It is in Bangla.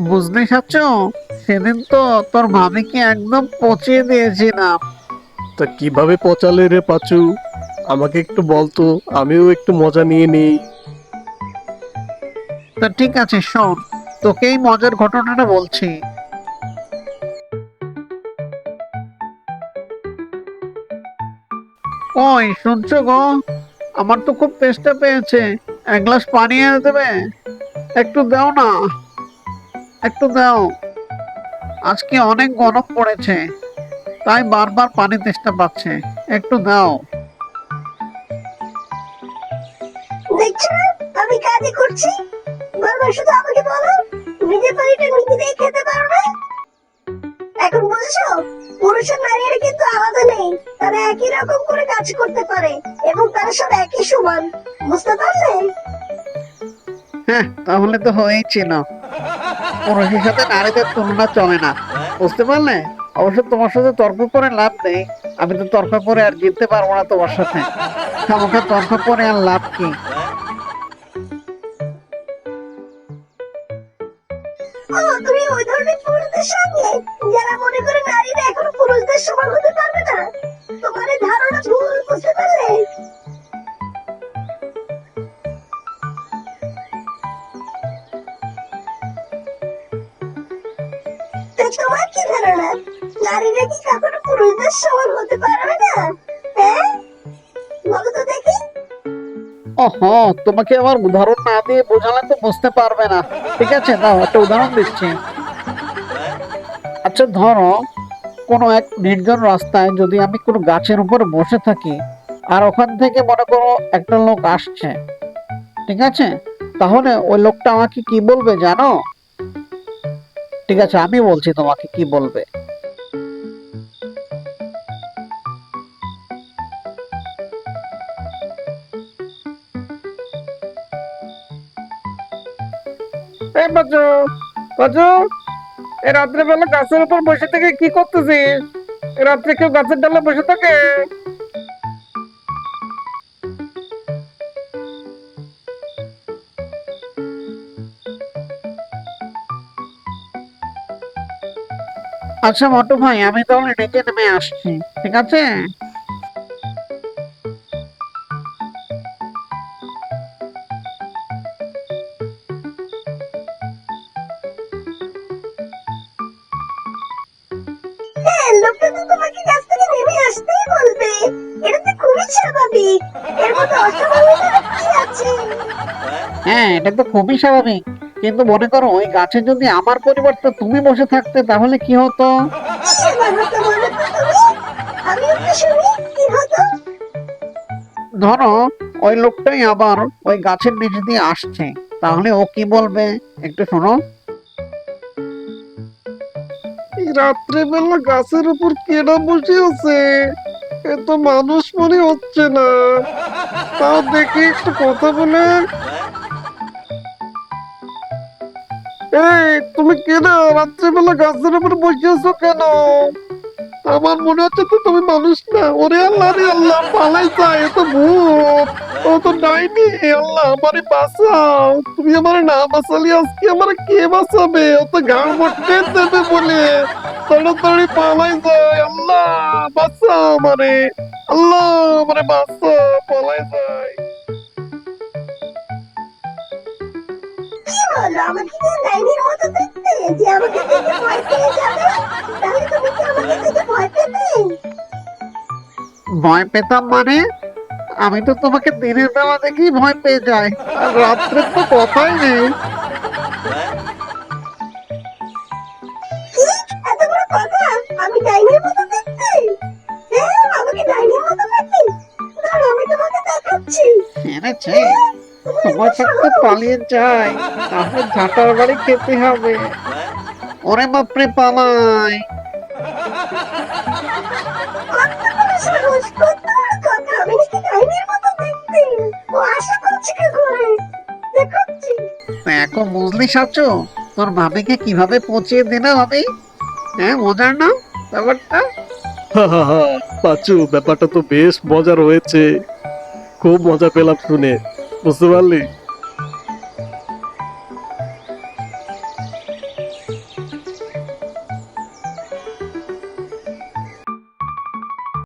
বুঝলি সাচ্চু, সেদিন তো তোর ভাবিকে একদম পচিয়ে দিয়েছিলাম। তা কিভাবে পচালে রে পাচু? আমাকে একটু বলতো, আমিও একটু মজা নিয়ে নেই। তা ঠিক আছে, শোন, তোকে এই মজার ঘটনাটা বলছি। ওই শুনছো গো, আমার তো খুব তেষ্টা পেয়েছে। এক গ্লাস পানি এনে দেবে? একটু দাও না, একটু দাও। আজকে অনেক গরম পড়েছে, তাই বারবার পানি তেষ্টা পাচ্ছে। একটু দাও। দেখছো না, আমি কাজই করছি, বারবার শুধু আমাকে বলো নিজের বাড়িটা নিজেরাই খেতে পারো না। এখন বুঝছো, পুরুষ আর নারীরা কিন্তু আলাদা নেই, তারা একই রকম করে কাজ করতে পারে এবং তারা সব একই সমান। বুঝতে পারলে? হ্যাঁ, তাহলে তো হয়েই ছিল। পুরুষের সাথে নারীদের তুলনা চলে না, বুঝতে পারলে? অবশ্য তোমার সাথে তর্ক করে লাভ নেই। আমি তো তর্ক করে আর জিততে পারবো না তোমার সাথে। আমাকে তর্ক করে আর লাভ কি? ও, তুমি ওই ধরনের পুরুষদের সঙ্গে যারা মনে করে নারীরা এখনো পুরুষদের সমান হতে পারবে না। তোমার এই ধারণা ভুল, বুঝতে পারলে? তো তোমার কি ধারণা, নারীরা কি কখনো পুরুষদের সমান হতে পারবে না? হ্যাঁ, বলো তো দেখি। ওহো, তোমাকে আবার উদাহরণ না দিয়ে বোঝালে তো বুঝতে পারবে না। ঠিক আছে, দাও একটা উদাহরণ দিচ্ছি। আচ্ছা ধরো, কোনো এক নির্জন রাস্তায় যদি আমি কোনো গাছের উপরে বসে থাকি, আর ওখান থেকে মনে করো একটা লোক আসছে, ঠিক আছে? তাহলে ওই লোকটা আমাকে কি বলবে জানো? ঠিক আছে, আমি বলছি তোমাকে কি বলবে। এই বাজু, বাজু, এই রাত্রে বেলা গাছের উপর বসে থেকে কি করতেছিস? এই রাত্রে কেউ গাছের ডালে বসে থাকে? আচ্ছা মন্টু ভাই, আমি তাহলে নিচে নেমে আসছি, ঠিক আছে? হ্যাঁ, লোকটা তো তোমাকে কাছ থেকে নেমে আসতেই বলবে। এটা তো খুবই স্বাভাবিক, এর মধ্যে অস্বাভাবিকতা কি আছে? হ্যাঁ, এটা তো খুবই স্বাভাবিক। কিন্তু মনে করো ওই গাছে যদি আমার পরিবর্তে তুমি বসে থাকতে, তাহলে কি হতো? কি এবার হতো বলো তো তুমি? আমি একটু শুনি, কি হতো? ধরো ওই লোকটাই আবার ওই গাছের নিচ দিয়ে আসছে, তাহলে ও কি বলবে? একটু শোনো। এই রাত্রেবেলা গাছের উপর কেডা বসে আছে? এ তো মানুষ মনে হচ্ছে না। তাও দেখি একটু কথা বলে। এই তুমি কেডা রাত্রেবেলা গাছের উপর বসে আছো কেন? আমার মনে হচ্ছে তো তুমি মানুষ না। ওরে আল্লাহ, রে আল্লাহ, পালাই যায়, এ তো ভূত, ও তো ডাইনি। আল্লাহ আমারে বাঁচাও, তুমি আমার না বাঁচালে আজকে আমার কে বাঁচাবে? ও তো গাঁ মটকে দেবে বলে তাড়াতাড়ি পালাই যায়। আল্লাহ বাঁচাও আমারে, আল্লাহ আমারে বাঁচাও, পালাই যায়। কি বলো, আমাকে কি ডাইনির মতো দেখতে যে আমাকে দেখে ভয় পেয়ে যাবে? তাহলে তুমি কি আমাকে দেখে ভয় পেতে? ভয় পেতাম মানে? আমি তো তোমাকে দিনের বেলা দেখেই ভয় পেয়ে যাই, আর রাত্রে তো কথাই নেই। কি, এত বড় কথা? আমি ডাইনির মতো দেখতে? হ্যাঁ, আমাকে ডাইনির মতো নাকি? দাঁড়াও, আমি তোমাকে দেখাচ্ছি। এনেছে, সময় থাকতে পালিয়ে যাই, তাহলে ঝাঁটার বাড়ি খেতে হবে। ওরে বাপরে, পালাই! কত বড় সাহস, কত বড় কথা! আমি নাকি ডাইনির মতো দেখতে? ও আশা করছে কি করে? দেখাচ্ছি। এখন বুঝলি সাচু, তোর ভাবিকে কিভাবে পচিয়ে দিলাম আমি? হ্যাঁ, মজার না ব্যাপারটা? হা হা হা, পাচু ব্যাপারটা তো বেশ মজার হয়েছে। খুব মজা পেলাম শুনে, বুঝতে পারলি?